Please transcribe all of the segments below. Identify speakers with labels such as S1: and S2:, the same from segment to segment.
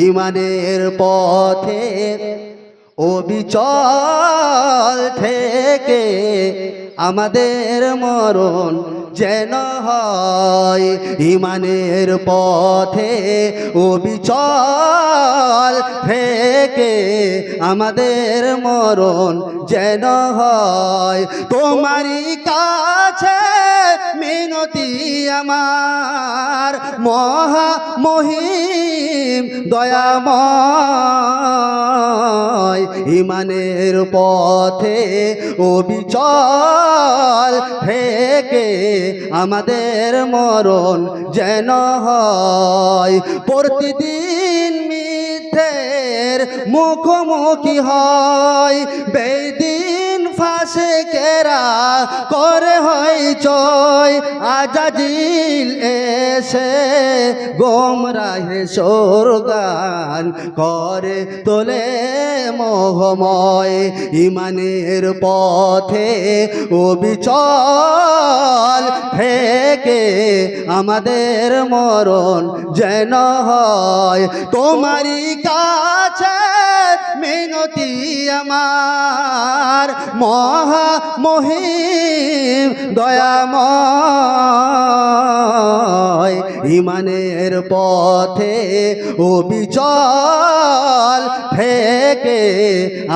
S1: ইমানের পথে অবিচল থেকে আমাদের মরণ যেন হয়। ইমানের পথে অবিচল থেকে আমাদের মরণ যেন হয়। তোমারই কাছে মিনতি আমার মহা মহিম দয়াময়। ইমানের পথে অবিচল থেকে আমাদের মরণ যেন হয়। প্রতিদিন মিথ্যের মুখোমুখি হয়, বেদিন ফাসেকেরা করে হইচই। আজাজিল এসে গোমরাহে সোরগান করে তোলে মোহময়। ইমানের পথে অবিচল থেকে আমাদের মরণ যেন হয়। তোমারই কাছে মিনতি আমার মহা মহিম দয়াময়। ইমানের পথে অবিচল থেকে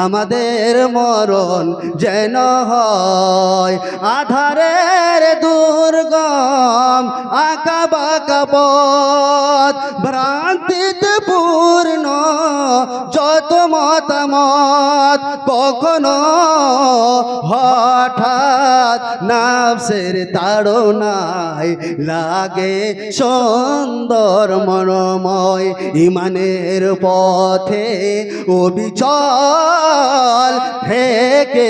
S1: আমাদের মরণ যেন হয়। আধারের দুর্গম আঁকা বাঁকা পথ, ভ্রান্তিতে পূর্ণ যত মতামত, কখনো হঠাৎ নাফসের তাড়নায় লাগে সুন্দর মনোময়। ইমানের পথে অবিচল থেকে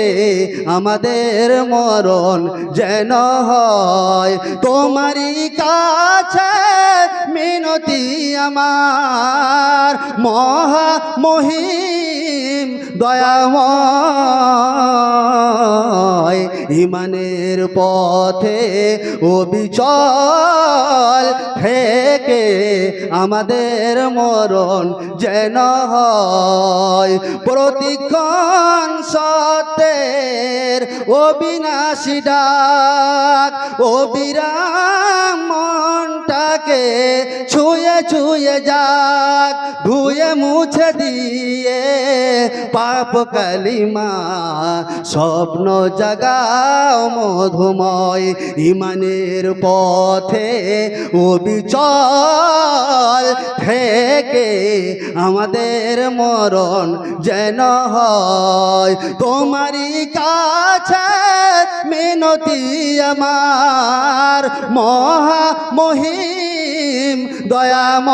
S1: আমাদের মরণ যেন হয়। তোমারই কাছে মিনতি আমার মহা মহিম দয়াময়। ইমানের পথে অবিচল থেকে আমাদের মরণ যেন হয়। প্রতিক্ষণ সত্যের অবিনাশী ডাক, অবিরাম মনটাকে ছুঁয়ে ছুঁয়ে যাক, ধুয়ে মুছে দিয়ে পাপ কালিমা স্বপ্ন জাগাও মধুময়। ইমানের পথে অবিচল থেকে আমাদের মরণ যেন হয়। তোমারই কাছে মিনতি আমার মহা মহিম দয়াময়।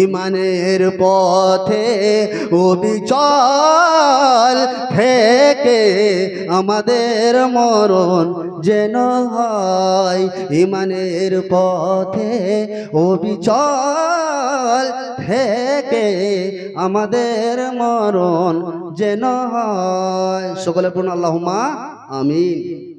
S1: ইমানের পথে অবিচল থেকে আমাদের মরণ যেন হয়। ইমানের পথে অবিচল থেকে আমাদের মরণ যেন হয়। সকলে পূর্ণ আল্লাহুম্মা আমিন।